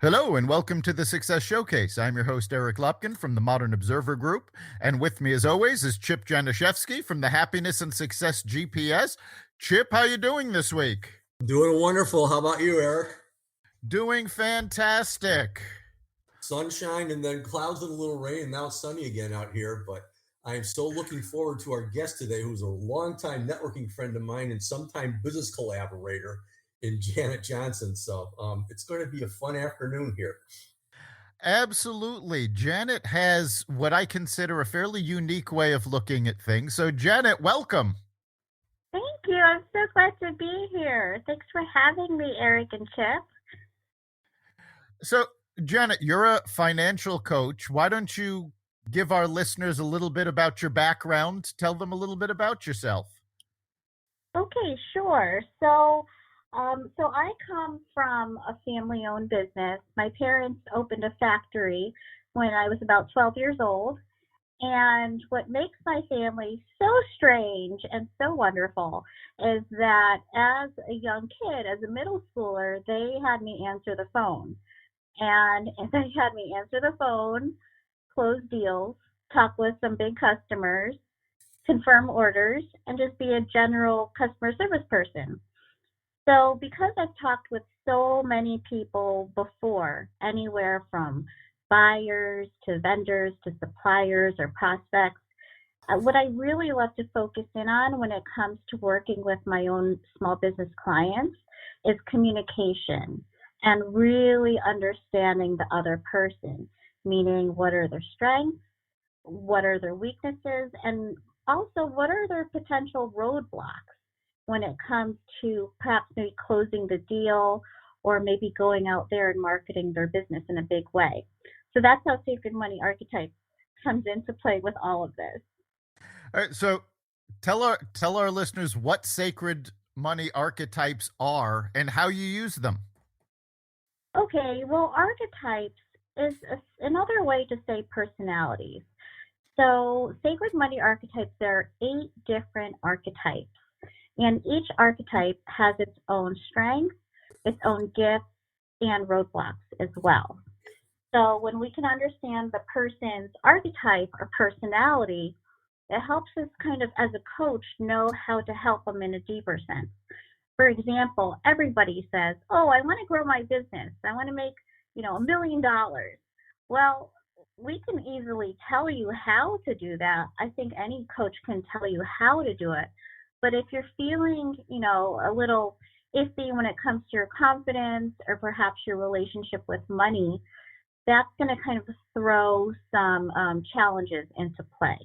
Hello and welcome to the Success Showcase. I'm your host, Eric Lopkin from the Modern Observer Group. And with me, as always, is Chip Janiszewski from the Happiness and Success GPS. Chip, how you doing this week? Doing wonderful. How about you, Eric? Doing fantastic. Sunshine and then clouds and a little rain, and now it's sunny again out here. But I am so looking forward to our guest today, who's a longtime networking friend of mine and sometime business collaborator in Janet Johnson. So it's going to be a fun afternoon here. Absolutely. Janet has what I consider a fairly unique way of looking at things. So, Janet, welcome. Thank you. I'm so glad to be here. Thanks for having me, Eric and Chip. So, Janet, you're a financial coach. Why don't you give our listeners a little bit about your background? Tell them a little bit about yourself. Okay, sure. So I come from a family-owned business. My parents opened a factory when I was about 12 years old. And what makes my family so strange and so wonderful is that as a young kid, as a middle schooler, they had me answer the phone. And they had me answer the phone, close deals, talk with some big customers, confirm orders, and just be a general customer service person. So because I've talked with so many people before, anywhere from buyers to vendors to suppliers or prospects, what I really love to focus in on when it comes to working with my own small business clients is communication and really understanding the other person, meaning what are their strengths, what are their weaknesses, and also what are their potential roadblocks when it comes to perhaps maybe closing the deal or maybe going out there and marketing their business in a big way. So that's how Sacred Money Archetype comes into play with all of this. All right, so tell our listeners what sacred money archetypes are and how you use them. Okay, well, archetypes is another way to say personalities. So Sacred Money Archetypes, there are 8 different archetypes. And each archetype has its own strengths, its own gifts, and roadblocks as well. So when we can understand the person's archetype or personality, it helps us kind of, as a coach, know how to help them in a deeper sense. For example, everybody says, oh, I want to grow my business. I want to make, $1 million. Well, we can easily tell you how to do that. I think any coach can tell you how to do it. But if you're feeling, a little iffy when it comes to your confidence or perhaps your relationship with money, that's going to kind of throw some challenges into play.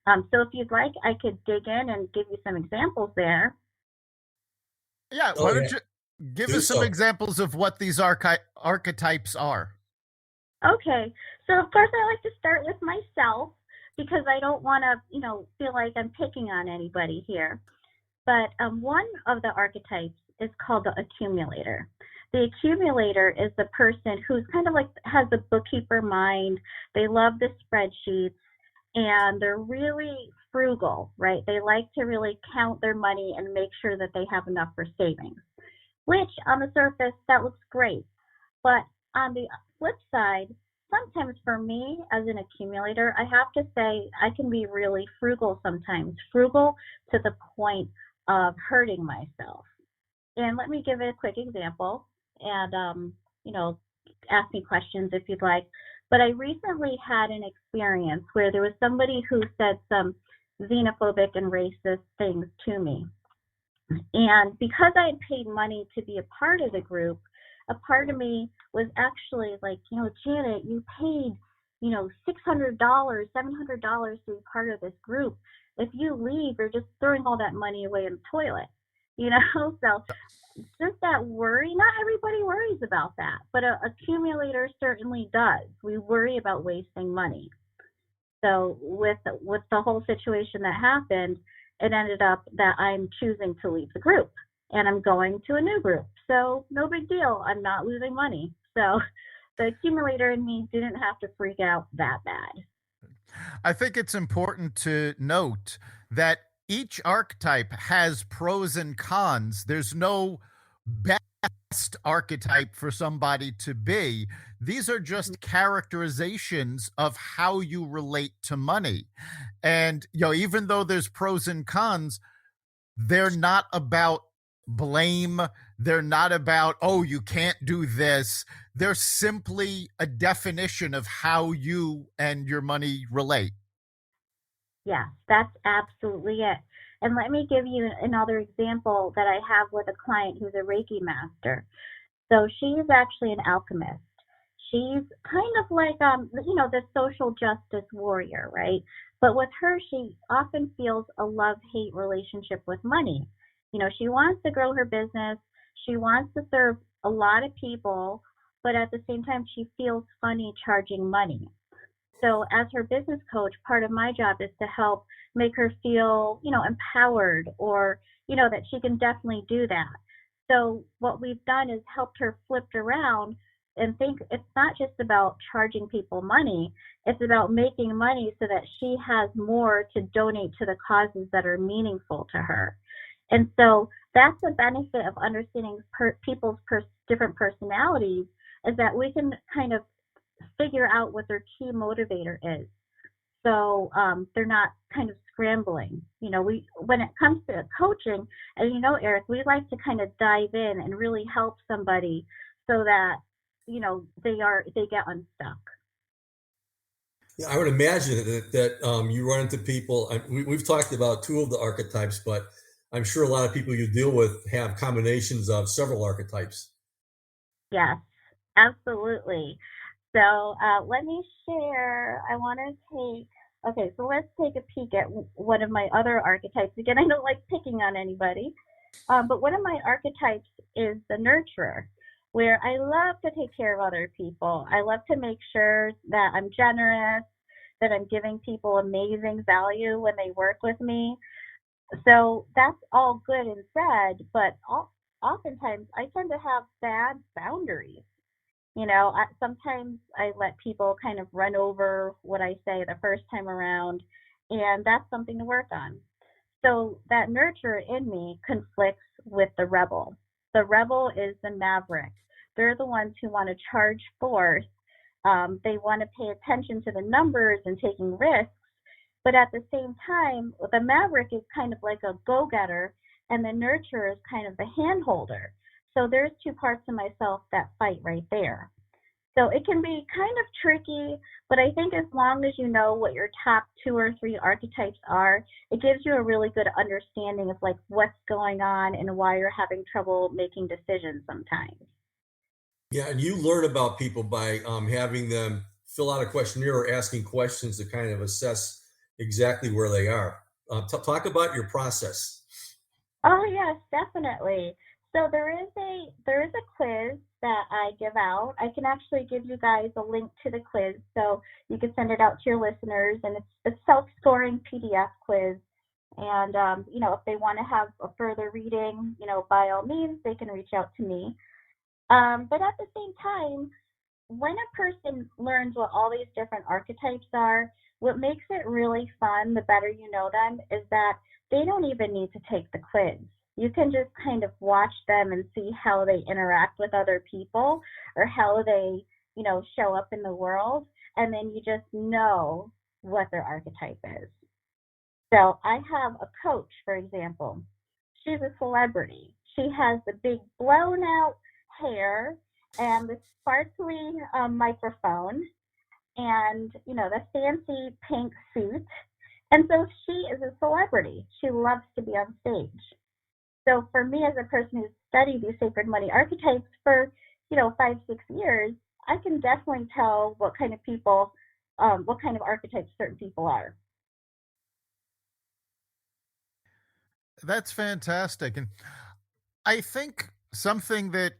So if you'd like, I could dig in and give you some examples there. Yeah, why don't you give us some examples of what these archetypes are? Okay, so of course I like to start with myself because I don't want to, feel like I'm picking on anybody here. But one of the archetypes is called the accumulator. The accumulator is the person who's kind of like has a bookkeeper mind. They love the spreadsheets and they're really frugal, right? They like to really count their money and make sure that they have enough for savings, which on the surface, that looks great. But on the flip side, sometimes for me as an accumulator, I have to say I can be really frugal sometimes, frugal to the point of hurting myself. And let me give a quick example and, ask me questions if you'd like. But I recently had an experience where there was somebody who said some xenophobic and racist things to me. And because I had paid money to be a part of the group, a part of me was actually like, Janet, you paid, $600, $700 to be part of this group. If you leave, you're just throwing all that money away in the toilet, So just that worry, not everybody worries about that, but an accumulator certainly does. We worry about wasting money. So with the whole situation that happened, it ended up that I'm choosing to leave the group and I'm going to a new group. So no big deal. I'm not losing money. So the accumulator in me didn't have to freak out that bad. I think it's important to note that each archetype has pros and cons. There's no bad best archetype for somebody to be. These are just characterizations of how you relate to money. And, even though there's pros and cons, they're not about blame. They're not about, oh, you can't do this. They're simply a definition of how you and your money relate. Yes, that's absolutely it. And let me give you another example that I have with a client who's a Reiki master. So she's actually an alchemist. She's kind of like the social justice warrior, right? But with her, she often feels a love-hate relationship with money. She wants to grow her business. She wants to serve a lot of people, but at the same time, she feels funny charging money. So as her business coach, part of my job is to help make her feel, empowered, or, that she can definitely do that. So what we've done is helped her flip around and think it's not just about charging people money, it's about making money so that she has more to donate to the causes that are meaningful to her. And so that's the benefit of understanding people's different personalities, is that we can kind of figure out what their key motivator is. So they're not kind of scrambling. When it comes to coaching, and Eric, we like to kind of dive in and really help somebody so that they get unstuck. Yeah, I would imagine that you run into people. We've talked about two of the archetypes, but I'm sure a lot of people you deal with have combinations of several archetypes. Yes, absolutely. So let me share. I want to take. Okay, so let's take a peek at one of my other archetypes. Again, I don't like picking on anybody, but one of my archetypes is the nurturer, where I love to take care of other people. I love to make sure that I'm generous, that I'm giving people amazing value when they work with me. So that's all good and said, but oftentimes I tend to have bad boundaries. Sometimes I let people kind of run over what I say the first time around, and that's something to work on. So that nurturer in me conflicts with the rebel. The rebel is the maverick. They're the ones who want to charge forth. They want to pay attention to the numbers and taking risks. But at the same time, the maverick is kind of like a go-getter, and the nurturer is kind of the hand-holder. So there's two parts of myself that fight right there. So it can be kind of tricky, but I think as long as you know what your top 2 or 3 archetypes are, it gives you a really good understanding of like what's going on and why you're having trouble making decisions sometimes. Yeah, and you learn about people by having them fill out a questionnaire or asking questions to kind of assess exactly where they are. Talk about your process. Oh yes, definitely. So there is a quiz that I give out. I can actually give you guys a link to the quiz, so you can send it out to your listeners. And it's a self-scoring PDF quiz. And if they want to have a further reading, by all means, they can reach out to me. But at the same time, when a person learns what all these different archetypes are, what makes it really fun, the better you know them, is that they don't even need to take the quiz. You can just kind of watch them and see how they interact with other people, or how they, show up in the world. And then you just know what their archetype is. So I have a coach, for example. She's a celebrity. She has the big blown out hair and the sparkly microphone, and the fancy pink suit. And so she is a celebrity. She loves to be on stage. So for me, as a person who's studied these sacred money archetypes for 5-6 years, I can definitely tell what kind of people, what kind of archetypes certain people are. That's fantastic. And I think something that,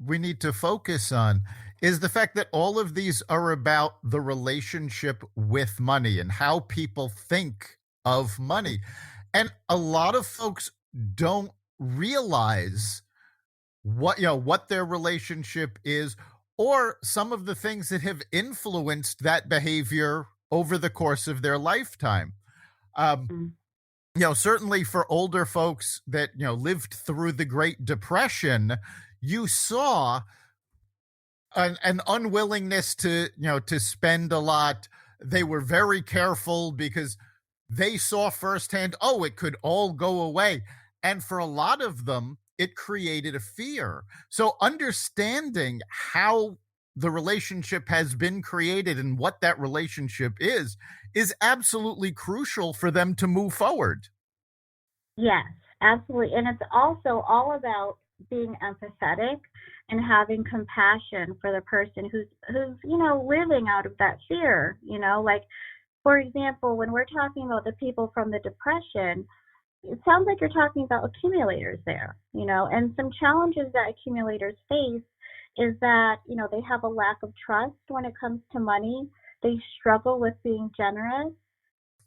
we need to focus on is the fact that all of these are about the relationship with money and how people think of money. And a lot of folks don't realize what their relationship is, or some of the things that have influenced that behavior over the course of their lifetime. Um, Mm. Certainly for older folks that, lived through the Great Depression, you saw an unwillingness to, to spend a lot. They were very careful because they saw firsthand, oh, it could all go away. And for a lot of them, it created a fear. So understanding how the relationship has been created and what that relationship is absolutely crucial for them to move forward. Yes, absolutely. And it's also all about being empathetic and having compassion for the person who's living out of that fear, like for example, when we're talking about the people from the depression, it sounds like you're talking about accumulators there, and some challenges that accumulators face is that, they have a lack of trust when it comes to money. They struggle with being generous.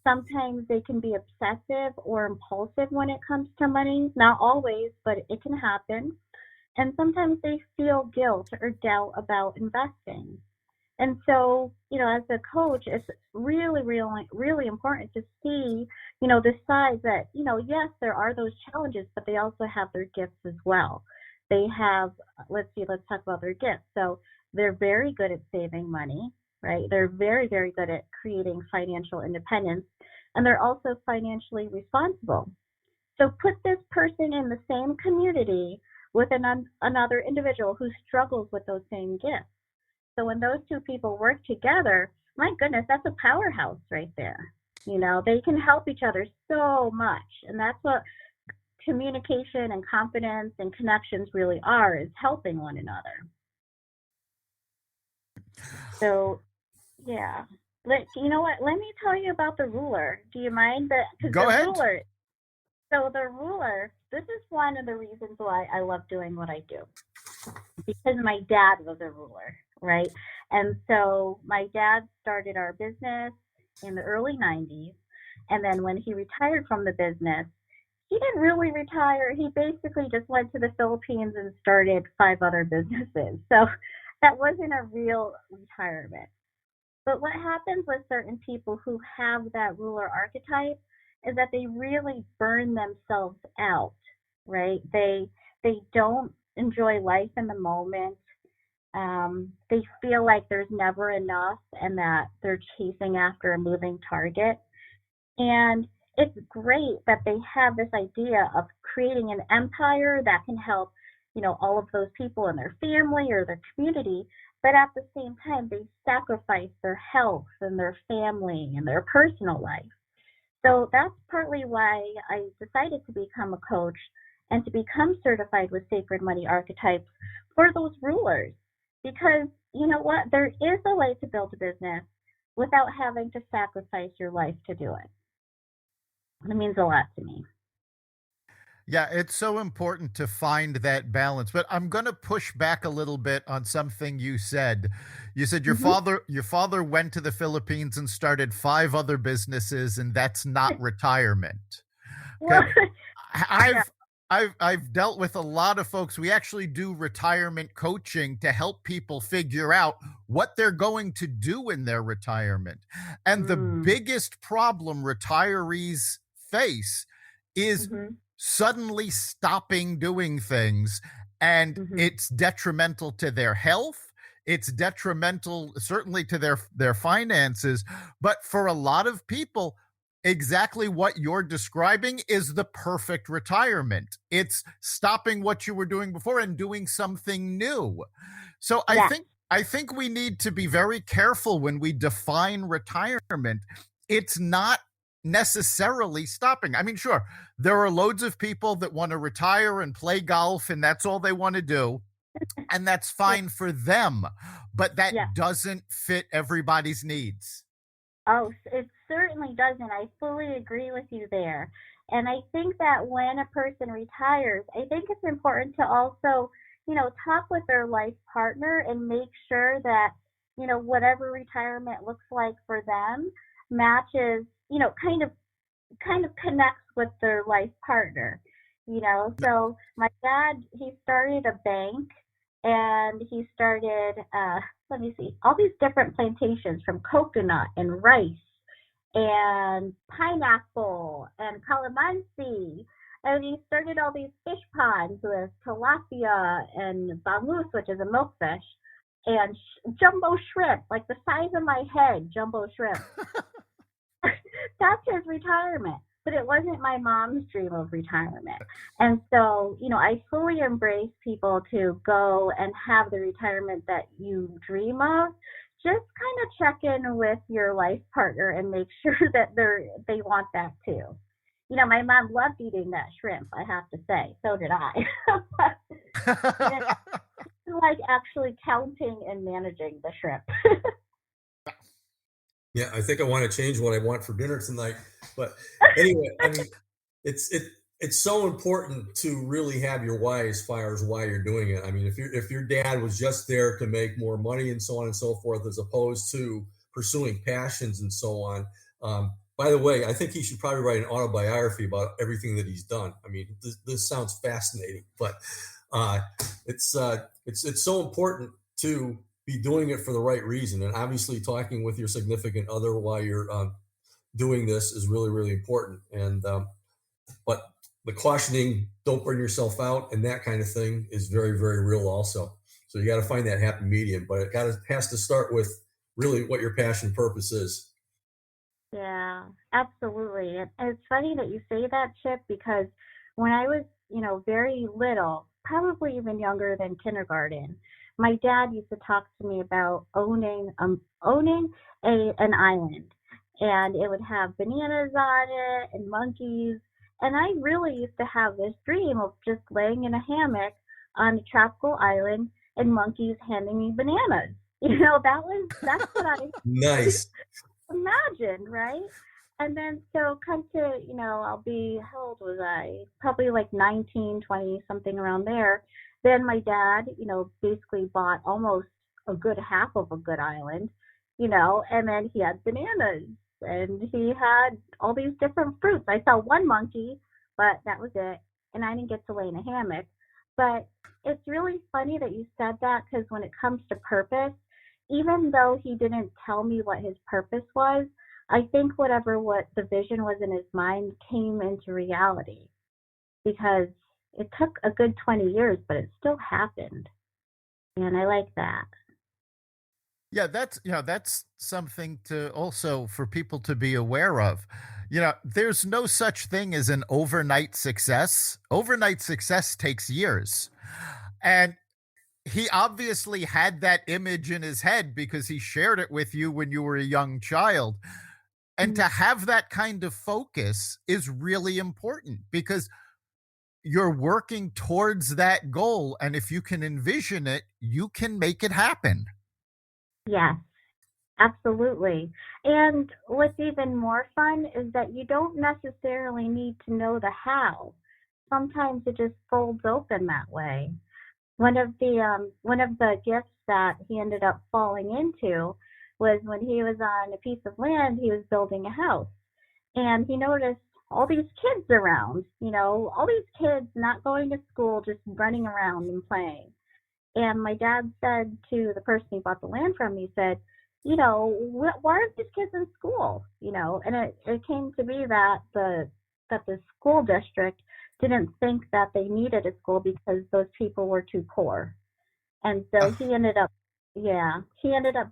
Sometimes they can be obsessive or impulsive when it comes to money. Not always, but it can happen. And sometimes they feel guilt or doubt about investing. And so, as a coach, it's really, really, really important to see, the sides that, yes, there are those challenges, but they also have their gifts as well. They have, let's talk about their gifts. So they're very good at saving money, right? They're very, very good at creating financial independence, and they're also financially responsible. So put this person in the same community with another individual who struggles with those same gifts. So when those two people work together, my goodness, that's a powerhouse right there. They can help each other so much. And that's what communication and confidence and connections really are, is helping one another. So, yeah. You know what? Let me tell you about the ruler. Do you mind? Go ahead. So the ruler, this is one of the reasons why I love doing what I do. Because my dad was a ruler, right? And so my dad started our business in the early 90s. And then when he retired from the business, he didn't really retire. He basically just went to the Philippines and started 5 other businesses. So that wasn't a real retirement. But what happens with certain people who have that ruler archetype is that they really burn themselves out, right? They don't enjoy life in the moment. They feel like there's never enough and that they're chasing after a moving target. And it's great that they have this idea of creating an empire that can help, all of those people in their family or their community. But at the same time, they sacrifice their health and their family and their personal life. So that's partly why I decided to become a coach and to become certified with Sacred Money Archetypes for those rulers. Because you know what? There is a way to build a business without having to sacrifice your life to do it. It means a lot to me. Yeah, it's so important to find that balance. But I'm going to push back a little bit on something you said. You said your father went to the Philippines and started 5 other businesses, and that's not retirement. Okay. I've dealt with a lot of folks. We actually do retirement coaching to help people figure out what they're going to do in their retirement. And the biggest problem retirees face is suddenly stopping doing things, and it's detrimental to their health. It's detrimental certainly to their finances, but for a lot of people, exactly what you're describing is the perfect retirement. It's stopping what you were doing before and doing something new. So I think we need to be very careful when we define retirement. It's not necessarily stopping. I mean, sure, there are loads of people that want to retire and play golf and that's all they want to do. And that's fine for them, but that doesn't fit everybody's needs. Oh, it certainly doesn't. I fully agree with you there. And I think that when a person retires, I think it's important to also, talk with their life partner and make sure that, whatever retirement looks like for them matches, kind of connects with their life partner. So my dad, he started a bank, and he started let me see, all these different plantations, from coconut and rice and pineapple and calamansi. And he started all these fish ponds with tilapia and bangus, which is a milkfish, and jumbo shrimp, like the size of my head, jumbo shrimp. That's his retirement. But it wasn't my mom's dream of retirement. And so, I fully embrace people to go and have the retirement that you dream of. Just kind of check in with your life partner and make sure that they want that too. My mom loved eating that shrimp, I have to say. So did I. Like actually counting and managing the shrimp. Yeah, I think I want to change what I want for dinner tonight. But anyway, I mean, it's so important to really have your why as far as why you're doing it. I mean, if your dad was just there to make more money and so on and so forth, as opposed to pursuing passions and so on. By the way, I think he should probably write an autobiography about everything that he's done. I mean, this sounds fascinating, but it's so important to be doing it for the right reason. And obviously talking with your significant other while you're doing this is really, really important. And but the cautioning, don't burn yourself out and that kind of thing is very, very real also. So you got to find that happy medium, but has to start with really what your passion purpose is. Yeah, absolutely. And it's funny that you say that, Chip, because when I was, very little, probably even younger than kindergarten, my dad used to talk to me about owning an island, and it would have bananas on it and monkeys. And I really used to have this dream of just laying in a hammock on a tropical island and monkeys handing me bananas. That's what I Nice. imagined, right? And then so come to, I'll be, how old was I? Probably like 19, 20, something around there. Then my dad, basically bought almost a good half of a good island, and then he had bananas and he had all these different fruits. I saw one monkey, but that was it. And I didn't get to lay in a hammock. But it's really funny that you said that, because when it comes to purpose, even though he didn't tell me what his purpose was, I think what the vision was in his mind came into reality, because it took a good 20 years, but it still happened. And I like that. Yeah, that's something to also for people to be aware of. There's no such thing as an overnight success. Overnight success takes years. And he obviously had that image in his head because he shared it with you when you were a young child. And to have that kind of focus is really important, because you're working towards that goal. And if you can envision it, you can make it happen. Yes, absolutely. And what's even more fun is that you don't necessarily need to know the how. Sometimes it just folds open that way. One of the gifts that he ended up falling into was when he was on a piece of land. He was building a house, and he noticed all these kids around, all these kids not going to school, just running around and playing. And my dad said to the person he bought the land from, he said, why aren't these kids in school? And it came to be that the school district didn't think that they needed a school because those people were too poor. And so he ended up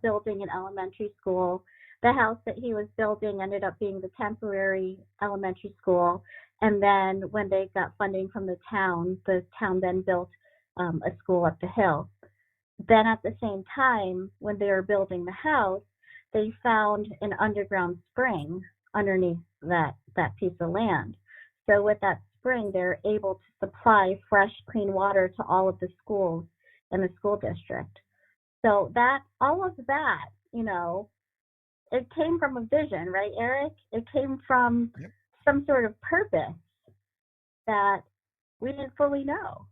building an elementary school. The house that he was building ended up being the temporary elementary school. And then when they got funding from the town then built a school up the hill. Then at the same time, when they were building the house, they found an underground spring underneath that piece of land. So with that spring, they're able to supply fresh, clean water to all of the schools in the school district. So all of that, it came from a vision, right, Eric? It came from some sort of purpose that we didn't fully know.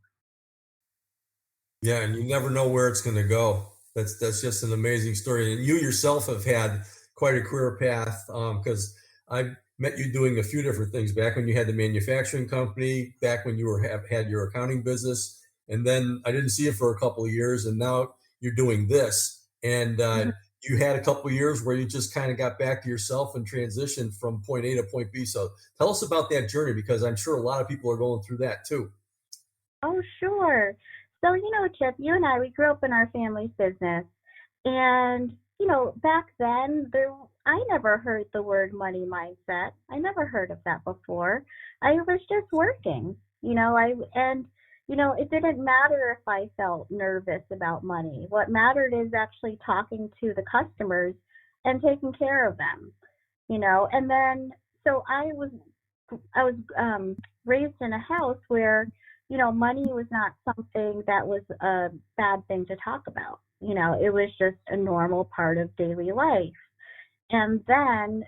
Yeah, and you never know where it's going to go. That's just an amazing story. And you yourself have had quite a career path, because I met you doing a few different things back when you had the manufacturing company, back when you had your accounting business, and then I didn't see you for a couple of years, and now you're doing this. And you had a couple of years where you just kind of got back to yourself and transitioned from point A to point B. So tell us about that journey, because I'm sure a lot of people are going through that too. Oh, sure. So, Chip, you and I, we grew up in our family's business. And, back then, I never heard the word money mindset. I never heard of that before. I was just working, it didn't matter if I felt nervous about money. What mattered is actually talking to the customers and taking care of them, and then, so I was raised in a house where, money was not something that was a bad thing to talk about. It was just a normal part of daily life. And then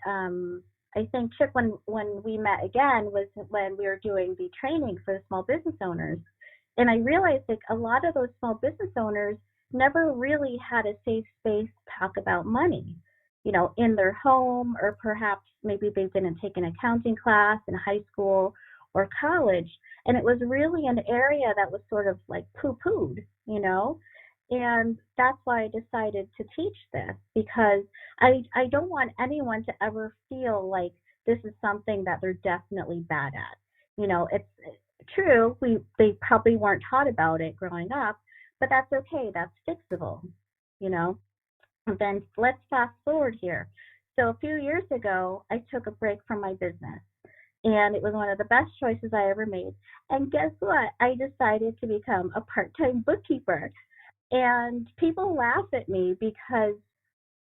I think, Chip, when we met again was when we were doing the training for the small business owners. And I realized like a lot of those small business owners never really had a safe space to talk about money, in their home, or perhaps maybe they didn't take an accounting class in high school or college. And it was really an area that was sort of like poo-pooed, and that's why I decided to teach this, because I don't want anyone to ever feel like this is something that they're definitely bad at. It's true, they probably weren't taught about it growing up, but that's okay. That's fixable, And then let's fast forward here. So a few years ago, I took a break from my business, and it was one of the best choices I ever made. And guess what? I decided to become a part-time bookkeeper. And people laugh at me because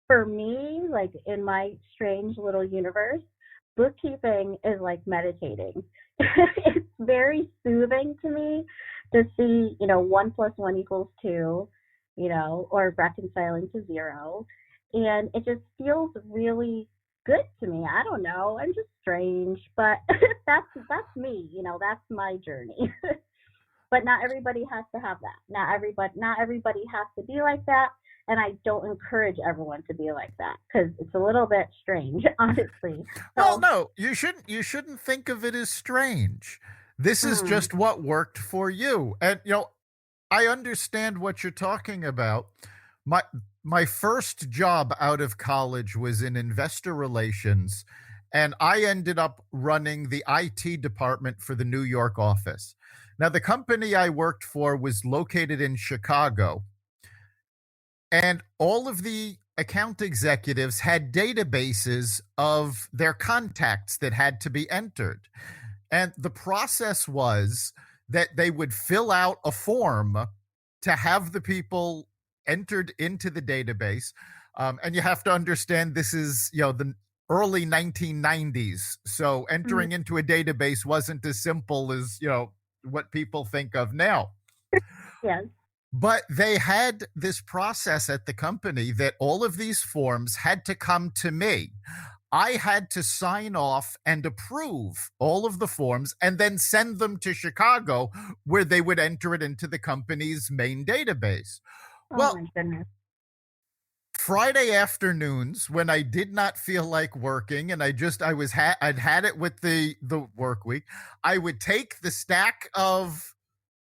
for me, like in my strange little universe, bookkeeping is like meditating. It's very soothing to me to see, 1 + 1 = 2, or reconciling to 0. And it just feels really good to me. I don't know. I'm just strange, but that's me, that's my journey. But not everybody has to have that. Not everybody has to be like that. And I don't encourage everyone to be like that, because it's a little bit strange, honestly. Well, no, you shouldn't think of it as strange. This is just what worked for you. And I understand what you're talking about. My first job out of college was in investor relations, and I ended up running the IT department for the New York office. Now, the company I worked for was located in Chicago, and all of the account executives had databases of their contacts that had to be entered. And the process was that they would fill out a form to have the people entered into the database. And you have to understand this is, the early 1990s. So entering into a database wasn't as simple as, what people think of now. Yes. But they had this process at the company that all of these forms had to come to me. I had to sign off and approve all of the forms and then send them to Chicago, where they would enter it into the company's main database. Oh, well, my goodness. Friday afternoons, when I did not feel like working and I'd had it with the work week, I would take the stack of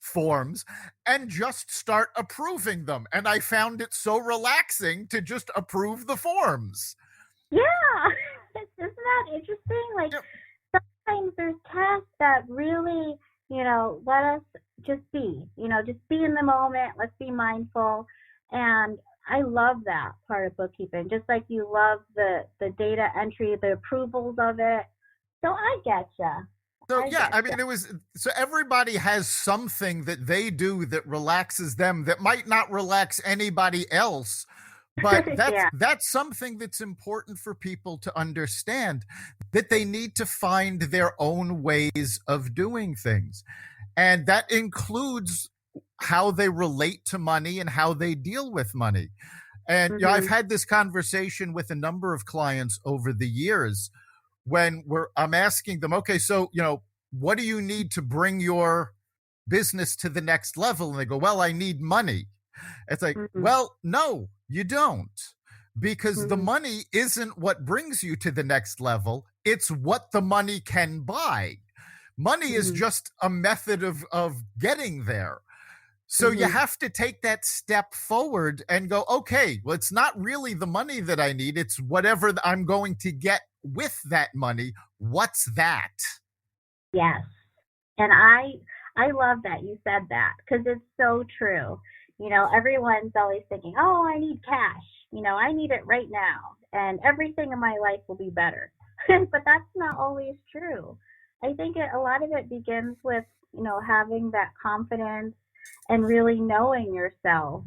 forms and just start approving them. And I found it so relaxing to just approve the forms. Yeah. Isn't that interesting? Like, sometimes there's tasks that really, let us just be, just be in the moment. Let's be mindful. And I love that part of bookkeeping, just like you love the data entry, the approvals of it. So I get you. So yeah, I mean, so everybody has something that they do that relaxes them that might not relax anybody else. But that's something that's important for people to understand, that they need to find their own ways of doing things. And that includes how they relate to money and how they deal with money. And I've had this conversation with a number of clients over the years when I'm asking them, okay, so, what do you need to bring your business to the next level? And they go, well, I need money. It's like, well, no, you don't, because the money isn't what brings you to the next level. It's what the money can buy. Money is just a method of getting there. So you have to take that step forward and go, okay, well, it's not really the money that I need. It's whatever I'm going to get with that money. What's that? Yes. And I love that you said that, because it's so true. Everyone's always thinking, oh, I need cash. I need it right now, and everything in my life will be better. But that's not always true. I think a lot of it begins with, having that confidence and really knowing yourself.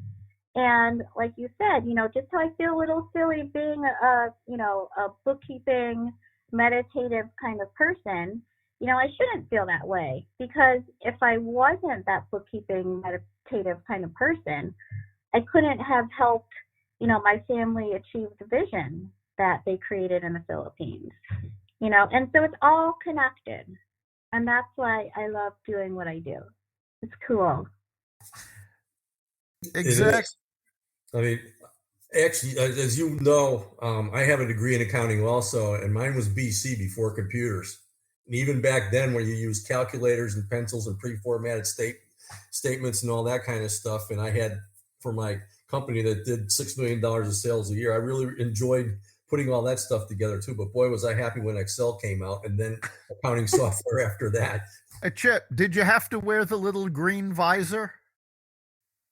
And like you said, just how I feel a little silly being a bookkeeping, meditative kind of person, I shouldn't feel that way, because if I wasn't that bookkeeping, meditative kind of person, I couldn't have helped, my family achieve the vision that they created in the Philippines, and so it's all connected. And that's why I love doing what I do. It's cool. Exactly. I mean, actually, as you know, I have a degree in accounting also, and mine was BC, before computers. And even back then, where you used calculators and pencils and pre-formatted statements and all that kind of stuff, and I had, for my company that did $6 million of sales a year, I really enjoyed putting all that stuff together too. But boy, was I happy when Excel came out, and then accounting software after that. Chip, did you have to wear the little green visor?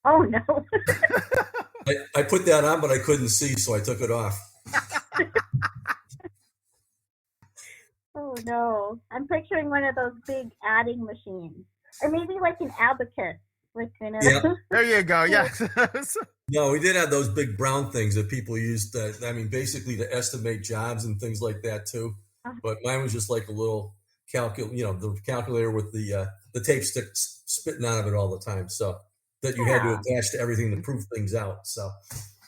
Oh, no. I put that on, but I couldn't see, so I took it off. Oh, no. I'm picturing one of those big adding machines, or maybe like an abacus. Yeah. There you go. Yeah. No, we did have those big brown things that people used basically to estimate jobs and things like that too. But mine was just like a little the calculator with the tape stick spitting out of it all the time. So that you had to attach to everything to prove things out. So.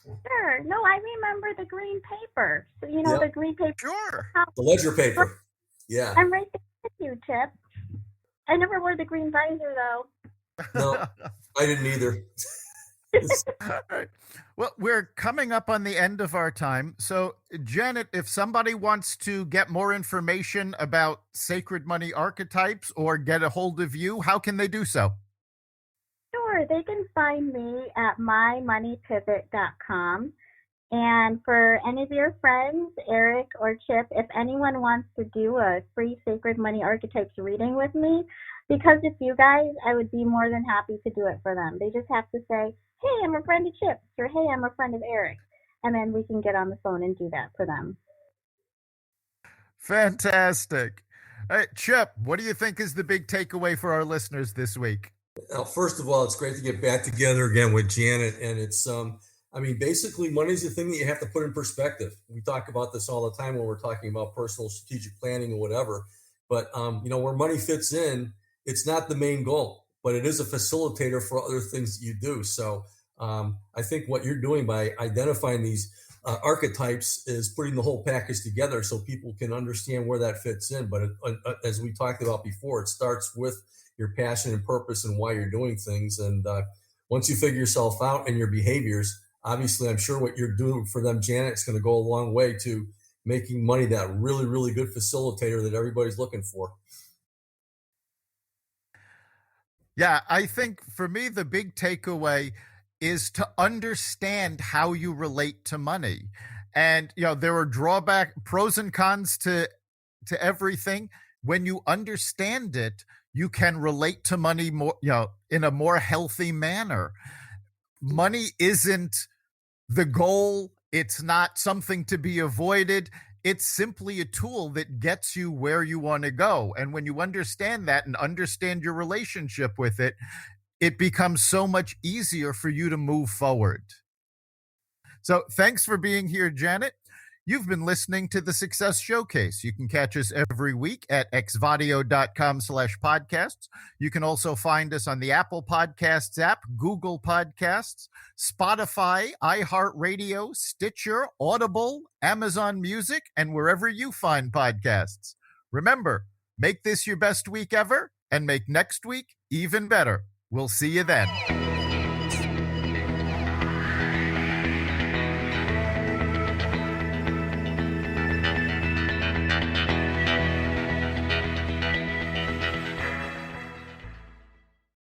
Sure. No, I remember the green paper. So, the green paper. Sure. The ledger paper. Yeah. I'm right there with you, Chip. I never wore the green visor, though. No, I didn't either. All right. Well, we're coming up on the end of our time. So, Janet, if somebody wants to get more information about Sacred Money Archetypes or get a hold of you, how can they do so? Sure. They can find me at mymoneypivot.com. And for any of your friends, Eric or Chip, if anyone wants to do a free Sacred Money Archetypes reading with me, because it's you guys, I would be more than happy to do it for them. They just have to say, hey, I'm a friend of Chip, or hey, I'm a friend of Eric. And then we can get on the phone and do that for them. Fantastic. All right, Chip, what do you think is the big takeaway for our listeners this week? Well, first of all, it's great to get back together again with Janet. And it's, basically money is the thing that you have to put in perspective. We talk about this all the time when we're talking about personal strategic planning or whatever. But, where money fits in, it's not the main goal, but it is a facilitator for other things that you do. So I think what you're doing by identifying these archetypes is putting the whole package together so people can understand where that fits in. But as we talked about before, it starts with your passion and purpose and why you're doing things. And once you figure yourself out and your behaviors, obviously, I'm sure what you're doing for them, Janet, is going to go a long way to making money that really, really good facilitator that everybody's looking for. Yeah, I think for me, the big takeaway is to understand how you relate to money. And, there are pros and cons to everything. When you understand it, you can relate to money more, in a more healthy manner. Money isn't the goal. It's not something to be avoided. It's simply a tool that gets you where you want to go. And when you understand that and understand your relationship with it, it becomes so much easier for you to move forward. So thanks for being here, Janet. You've been listening to the Success Showcase. You can catch us every week at xvadio.com/podcasts. You can also find us on the Apple Podcasts app, Google Podcasts, Spotify, iHeartRadio, Stitcher, Audible, Amazon Music, and wherever you find podcasts. Remember, make this your best week ever and make next week even better. We'll see you then.